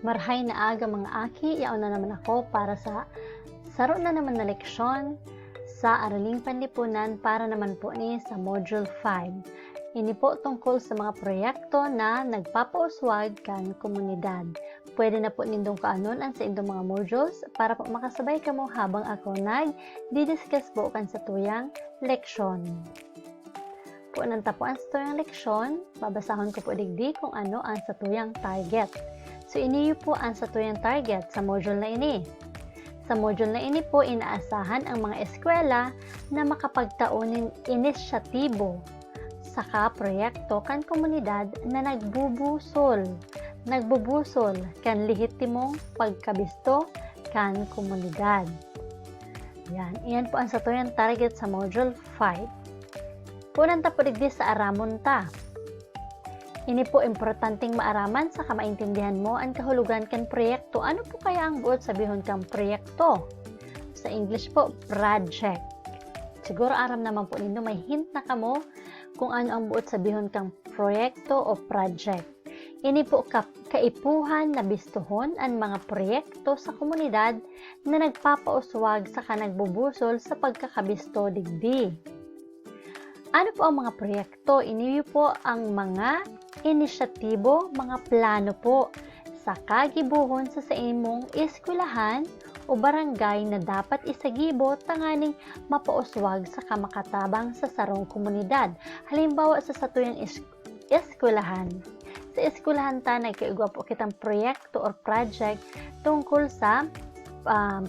Marhay na aga mga aki, yaon na naman ako para sa saro na naman na leksyon sa Araling Panlipunan para naman po ni sa Module 5. Ini po tungkol sa mga proyekto na nagpapauswag kan komunidad. Pwede na po nindong kaanon ang sa indong mga modules para po makasabay kamo habang ako nag-discuss po kan sa tuyang leksyon. Po nang tapuan sa tuyang leksyon, babasahon ko po digdi kung ano ang sa tuyang target. So, iniyo po ang sa tuyang target sa module na ini. Sa module na ini po, inaasahan ang mga eskwela na makapagtaunin inisyatibo saka proyekto kan komunidad na nagbubusol kan lehitimong pagkabisto kan komunidad. Iyan po ang sa tuyang target sa module 5. Punang tapuligdi sa aramon ta. Ini po importanteng maaraman sa kamaintindihan mo ang kahulugan kan proyekto. Ano po kaya ang buot sabihon kang proyekto? Sa English po, project. Siguro aram naman po ninyo may hint na kamo kung ano ang buot sabihon kang proyekto o project. Ini po kaipuhan na bistuhon ang mga proyekto sa komunidad na nagpapauswag sa kanagbubusol sa pagkakabisto digdi. Ano po ang mga proyekto? Iniyo po ang mga inisyatibo, mga plano po sa kagibuhon sa imong eskwelahan o barangay na dapat isagibo tanganing mapauswag sa kamakatabang sa sarong komunidad. Halimbawa sa satuyang eskwelahan. Sa eskwelahan ta nagkaigwa po kitang proyekto or project tungkol sa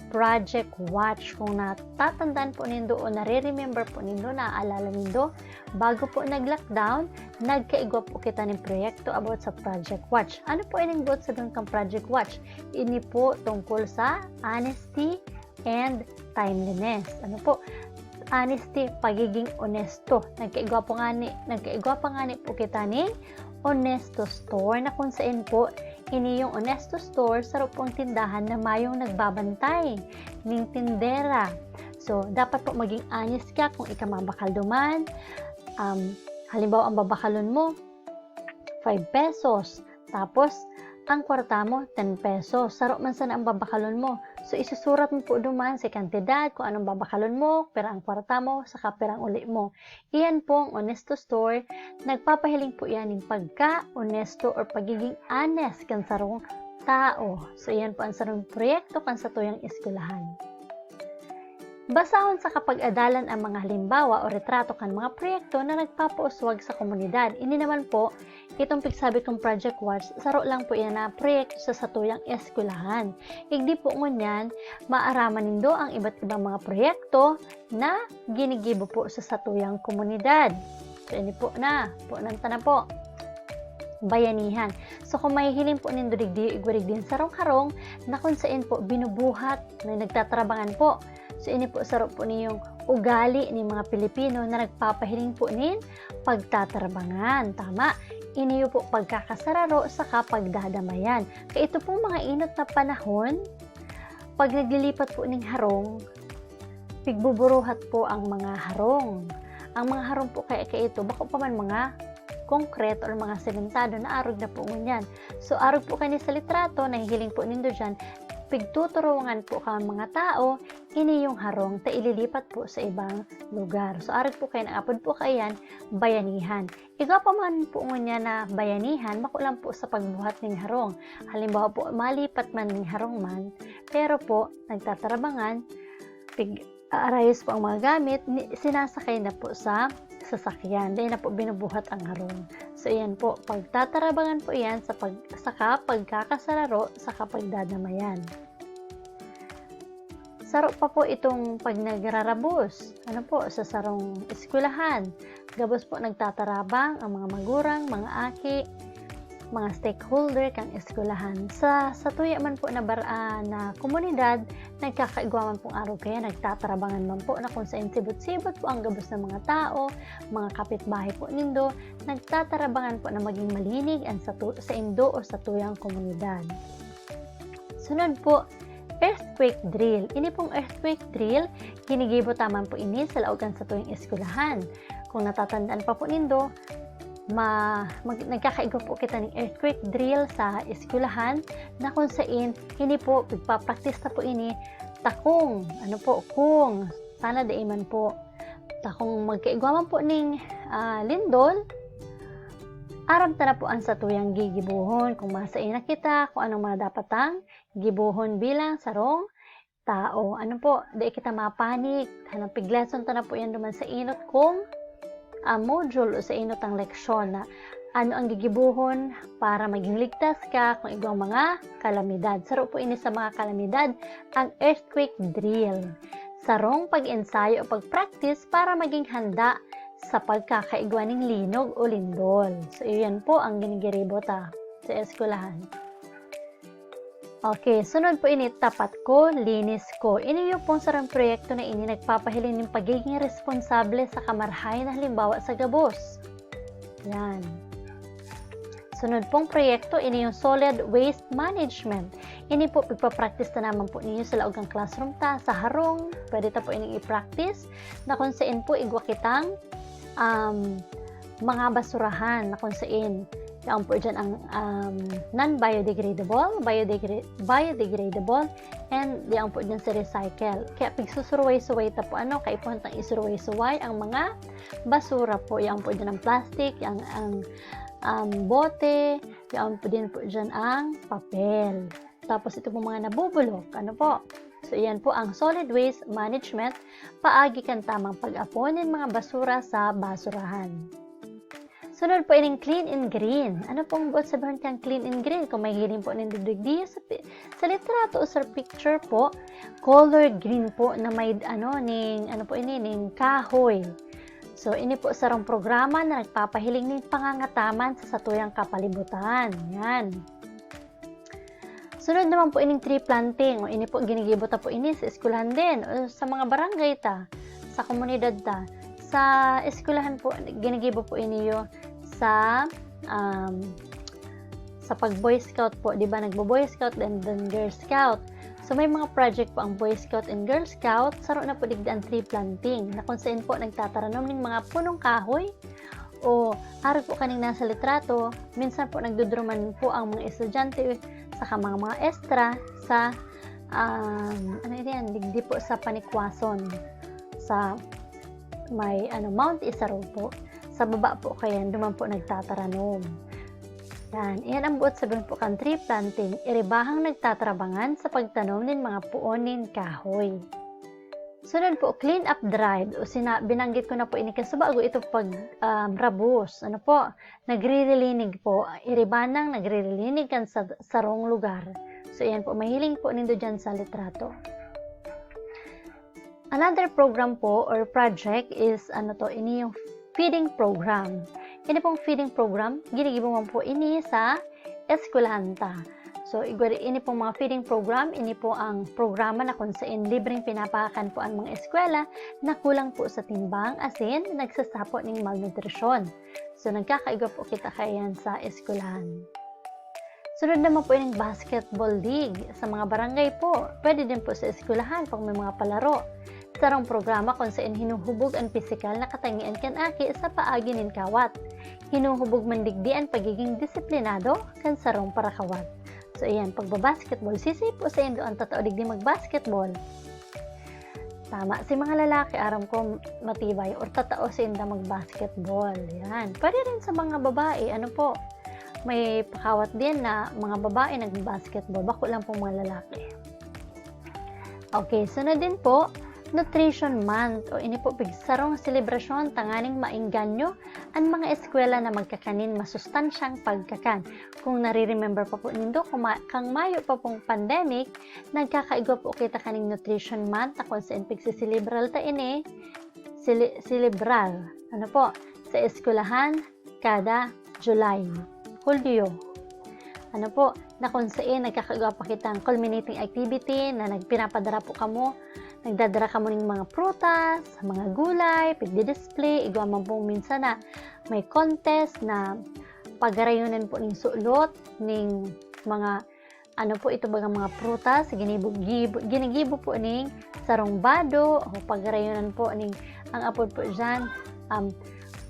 Project Watch. Kung natatandaan po nindo o nare-remember po nindo, naaalala nindo, bago po nag-lockdown, nagkaigwa po kita ng proyekto about sa Project Watch. Ano po ining buot sa kang Project Watch? Ini po tungkol sa honesty and timeliness. Ano po? Honesty, pagiging honesto. Nagkaigwa pa nga ni po kita ni Honesto Store na kung saan po ini yung Honesto Store sa pong tindahan na mayong nagbabantay ning tindera. So, dapat po maging honest ka kung ika mabakal duman. Halimbawa, ang babakalon mo, 5 pesos. Tapos, ang kwarta mo, 10 pesos. Saro man sana ang babakalon mo. So, isusurat mo po duman sa kantidad kung anong babakalon mo, pera ang kwarta mo, saka pera ang uli mo. Iyan po ang Honesto Store. Nagpapahiling po yan ng pagka-honesto or pagiging honest kan sarong tao. So, iyan po ang sarong proyekto kan sa tuyang eskwelahan. Basahon sa kapag-adalan ang mga halimbawa o retrato kan mga proyekto na nagpapauswag sa komunidad. Ini naman po, itong pigsabi kong Project Watch, saro lang po yan na proyekto sa satuyang eskwelahan. Igdi po ngunyan, maaraman nindo ang iba't ibang mga proyekto na ginigibo po sa satuyang komunidad. So, ini po na po. Bayanihan. So, kung may hiling po nindo digdi, igwarig din sarong-harong na kung saan po binubuhat na nagtatrabangan po. So, ini po saro po niyong ugali ni mga Pilipino na nagpapahiling po nin pagtatrabangan. Tama. Iniyo po pagkakasararo sa kapagdadamayan. Kaya ito pong mga inot na panahon, pag naglilipat po ng harong, pigbuburuhat po ang mga harong. Ang mga harong po kaya ito, bako pa man mga konkreto or mga sementado na arog na po ngunyan. So, arog po kayo sa litrato, nahihiling po nindo dyan, pigtuturungan po ka mga tao, ini yung harong ta ililipat po sa ibang lugar. So, arog po kayo, naapod po kayan, bayanihan. Ikaw pa man po ngunya na bayanihan, makulang po sa pagbuhat ng harong. Halimbawa po, malipat man ng harong man, pero po, nagtatarabangan, arayos po ang mga gamit, sinasakay na po sa sasakyan. Dahil na po binubuhat ang harong. So, iyan po, pagtatarabangan po iyan sa pagkakasararo sa kapagdadamayan. Saro pa po itong pag nagrarabos. Ano po, sa sarong eskwelahan. Gabos po nagtatarabang ang mga magurang, mga aki, mga stakeholder kang eskwelahan. Sa tuya man po na komunidad, nagkakaigwaman pong araw kaya nagtatarabangan man po na kung saan sibot-sibot po ang gabos ng mga tao, mga kapitbahay po nindo, nagtatarabangan po na maging malinig ang sa indo o sa tuyang komunidad. Sunod po, earthquake drill. Ini pong earthquake drill, ginigibo taman po ini sa laogan sa tuyang eskwelahan. Kung natatandaan pa po nindo, nagkakaigo po kita ng earthquake drill sa eskwelahan na kung saan hindi po pagpa-practice na po ini takong kung sana daiman po takong magkaigwaman po ning lindol aram ta na po ang sa tuyang gigibuhon kung masain na kita kung anong mga dapatang gibuhon bilang sarong tao. Di kita mapanik, hanang pigleson ta na po yan duman sa inot kung module o sa inot ang leksyon na ano ang gigibuhon para maging ligtas ka kung igwang mga kalamidad. Saro po ini sa mga kalamidad ang earthquake drill. Sarong pag-ensayo o pag-practice para maging handa sa pagkakaigwa ng linog o lindol. So, iyan po ang ginigiribo ta sa eskwelahan. Okay, sunod po ini tapat ko, linis ko. Ini yung pong sarang proyekto na ini nagpapahiling ng pagiging responsable sa kamarhay na halimbawa sa gabos. Yan. Sunod pong proyekto, ini yung solid waste management. Ini po pagpapractice na naman po ninyo sa laog ng classroom ta, sa harong. Pwede ta po ini i-practice na kung saan po igwa kitang mga basurahan na kung saan yan po dyan ang non-biodegradable, biodegradable, and yan po dyan sa recycle. Kaya pagsusurway-suway ta po kaya po hantang isurway-suway ang mga basura po. Yan po dyan ang plastic, ang bote, yan po din po dyan ang papel. Tapos ito po mga nabubulok, So, yan po ang solid waste management, paagi kan tamang pag-apon ng mga basura sa basurahan. Sunod po ining clean and green. Ano pong buot sabihin kang clean and green? Kung may hiling po nindidig sa litrato o sa picture po, color green po na may ning kahoy. So, ini po sarong programa na nagpapahiling ng pangangataman sa satuyang kapalibutan. Yan. Sunod naman po ining tree planting. O ini po ginigibot po ini sa eskwelahan din o sa mga barangay ta, sa komunidad ta. Sa eskwelahan po ginigibo po iniyo sa pag-Boy Scout po, di ba? Nagbo-Boy Scout and then Girl Scout. So may mga project po ang Boy Scout and Girl Scout, saro na po digdaan tree planting na kung saan po nagtataranom ng mga punong kahoy o araw po kaning nasa litrato, minsan po nagdudruman po ang mga estudyante saka mga extra sa digdi po sa Panikwason sa may Mount Isaro po. Sa baba po kaya duman po nagtataranom. Yan ang buot sabihin po kan tree planting, iribahang nagtatrabangan sa pagtanom ng mga puonin kahoy. Sunod po, clean up drive. O binanggit ko na po ini kasubago ito pag rabos. Nagre-relinig po. Iribanang nagre-relinig kan sa sarong lugar. So yan po, mahiling po nindo dyan sa litrato. Another program po or project is ini yung feeding program. Ini pong feeding program, ginigibuman po ini sa eskwelahan ta. So, ini pong mga feeding program, ini po ang programa na kung saan libreng pinapakakan po ang mga eskwela na kulang po sa timbang, asin nagsasapo ng malnutrisyon. So, nagkakaigo po kita kayan sa eskwelahan. Sunod naman po yung basketball league sa mga barangay po. Pwede din po sa eskwelahan pag may mga palaro. Sarong programa kung saan hinuhubog ang pisikal na katangian kan aki sa paagi nin kawat. Hinuhubog man digdi ang pagiging disiplinado kan sarong parakawat. So ayan, pagbabasketball, sisi po sa indo ang totoo digdi magbasketball. Tama, si mga lalaki aram ko matibay or tatao sa inda magbasketball. Yan. Pwede rin sa mga babae, may pakawat din na mga babae nagbasketball, bako lang po mga lalaki. Okay, sunod din po, Nutrition Month o ini po bigsarong selebrasyon tanganing maingganyo ang mga eskwela na magkakanin masustansyang pagkakan. Kung nare-remember pa po nindo, kang Mayo pa pong pandemic, nagkakaigo po kita kaning Nutrition Month na kung saan pagsiselebral ta ini, celebral, sa eskwelahan kada July, Hulyo. Na kung saan nagkakagawa pa kita ang culminating activity na nagpinapadara po kamo, nagdadara kamo ng mga prutas, mga gulay, pagdi-display, igwa man po minsan na may contest na pagarayunan po ng sulot, ng mga, mga prutas, ginigibo po ng sarong bado, o pagarayunan po ng, ang apod po dyan,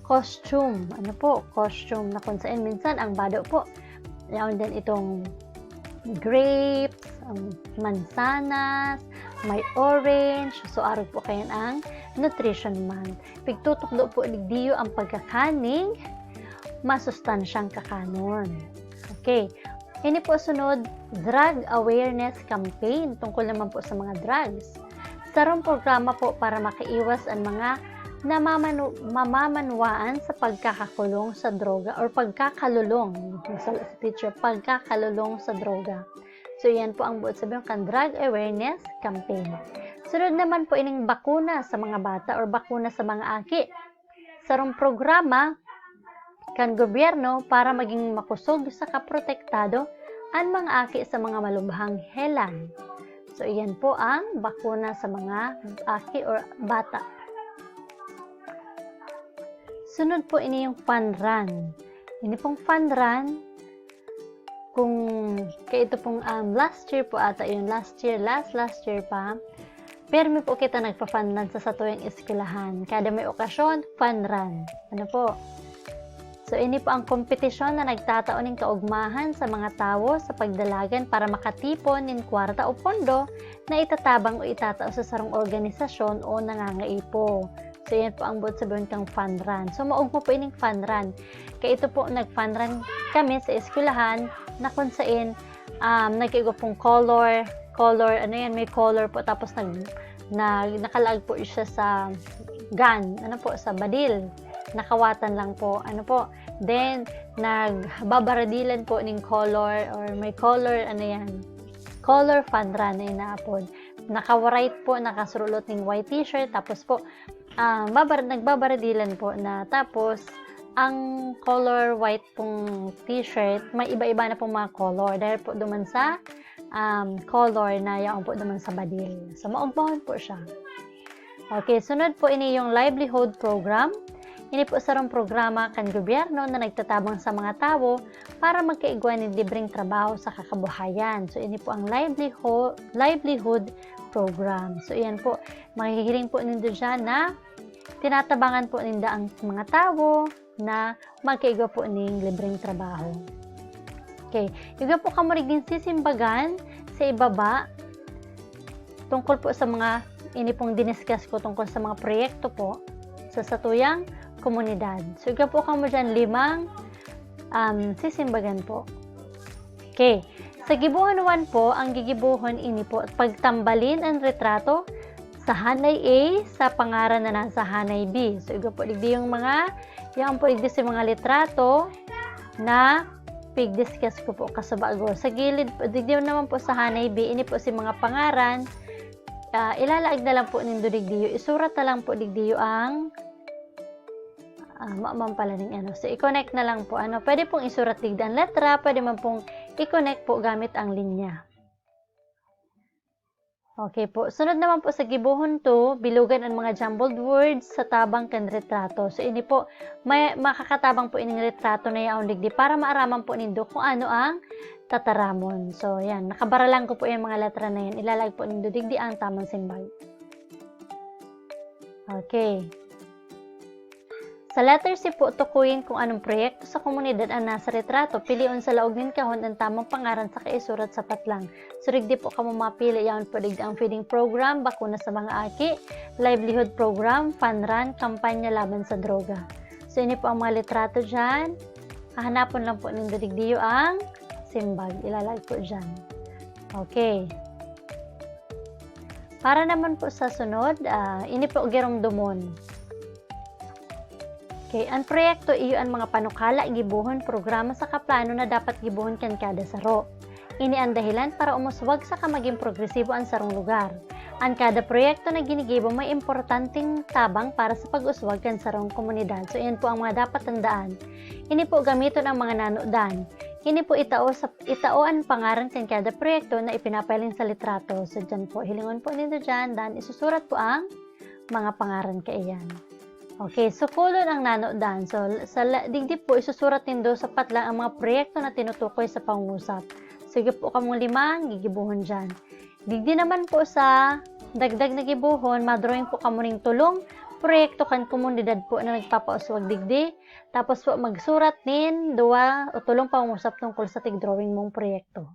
costume. Ano po? Costume na kung saan minsan ang bado po. Yaon din itong grapes, mansanas, may orange. So, araw po kayan ang Nutrition Month. Pigtutukdo po digdiyo ang pagkakaning masustansyang kakanon. Okay. Ini po sunod, Drug Awareness Campaign tungkol naman po sa mga drugs. Sarong programa po para makaiwas ang mga mamamanwaan sa pagkakakulong sa droga or pagkakalulong. Sa teacher, pagkakalulong sa droga. So, yan po ang buot sabihin kan Drug Awareness Campaign. Sunod naman po ining bakuna sa mga bata or bakuna sa mga aki. Sarong programa kan gobyerno para maging makusog sa kaprotektado ang mga aki sa mga malubhang helan. So, iyan po ang bakuna sa mga aki or bata. Sunod po ini yung fun run. Ini pong fun run, kung kaya ito pong last year po ata yun, last year pa, pero may po kita nagpa-fun run sa satuyang eskwelahan. Kada may okasyon, fun run. Ano po? So, ini po ang kompetisyon na nagtataon ng kaugmahan sa mga tao sa pagdalagan para makatipon ng kwarta o pondo na itatabang o itatao sa sarong organisasyon o nangangaipo. So, yan po ang buot sabihin kang fun run. So, maugmo po ining fun run. Kaya ito po, nag-fun run kami sa eskwelahan na kung saan nag-igo pong color, ano yan, may color po, tapos nakalaag po siya sa gun, ano po, sa badil. Nakawatan lang po, ano po. Then, nagbabaradilan po ng color or may color, ano yan, color fun run na inaapod. Naka-white po, nakasurulot ng white t-shirt, tapos po, nagbabaradilan po na, tapos, ang color white pong t-shirt, may iba-iba na pong mga color, dahil po duman sa color na yaon po duman sa badil. So, maugmahon po siya. Okay, sunod po ini yung livelihood program. Ini po sarong programa kan gobyerno na nagtatabang sa mga tao para magkaigwan ng libreng trabaho sa kakabuhayan. So, ini po ang livelihood program. So, iyan po, makikiling po nindo dyan na tinatabangan po ninda ang mga tao na magkaigwa po ng libreng trabaho. Okay, yung po kamurig din sisimbagan sa ibaba tungkol po sa mga, ini pong diniscuss ko tungkol sa mga proyekto po sa satuyang komunidad. So, ika po kamo dyan 5 sisimbagan po. Okay. Sa gibuhan 1 po, ang gigibuhon ini po, pagtambalin ang retrato sa hanay A sa pangaran na nasa hanay B. So, ika po digdi yung mga, yung po digdi sa mga litrato na pig-discuss ko po kasabago. Sa gilid, digdi naman po sa hanay B, ini po si mga pangaran, ilalaag na lang po nindo digdiyo, isurat na lang po digdiyo ang pala ng ano. So, i-connect na lang po. Pwede pong isurat digdan letra, pwede man pong i-connect po gamit ang linya. Okay po. Sunod naman po sa gibuhon 2, bilugan ang mga jumbled words sa tabang kan retrato. So, ini po, may makakatabang po ining retrato na yaon digdi para maaraman po nindo kung ano ang tataramon. So, yan. Nakabaralan ko po yung mga letra na yan. Ilalag po nindo digdi ang tamang simbag. Okay. Sa letter C po, tukuyin kung anong proyekto sa komunidad ang nasa retrato. Piliun sa laog ng kahon ang tamang pangaran sa kaisurat sapat lang. So, rigdi po kamo mapili. Yaon po digdi ang feeding program, bakuna sa mga aki, livelihood program, fun run, kampanya laban sa droga. So, ini po ang mga litrato dyan. Hahanapon lang po nindo digdiyo ang simbag. Ilalag po dyan. Okay. Para naman po sa sunod, ini po giromdomon. Okay, ang proyekto iyo ang mga panukala, gibuhon, programa sa kaplano na dapat gibuhon kan kada saro. Ini ang dahilan para umuswag sa kamaging progresibo ang sarong lugar. Ang kada proyekto na ginigibo may importanteng tabang para sa pag-uswag kan sarong komunidad. So, iyan po ang mga dapat tandaan. Ini po gamiton ang mga nanodan. Ini po itao ang pangaran kan kada proyekto na ipinapailin sa litrato. So, dyan po, hilingon po nito dyan, dan isusurat po ang mga pangaran kaiyan. Okay, so kulon ang nanodan. So, sa digdip po, isusurat nindo sapat lang ang mga proyekto na tinutukoy sa pangusap. Sige po kamong 5, gigibuhon dyan. Digdi naman po sa dagdag na gibuhon, madrawing po kamo ring tulong proyekto kan komunidad po na nagpapauswag digdi, tapos po magsurat nin 2 o 3 pangusap tungkol sa tig-drawing mong proyekto.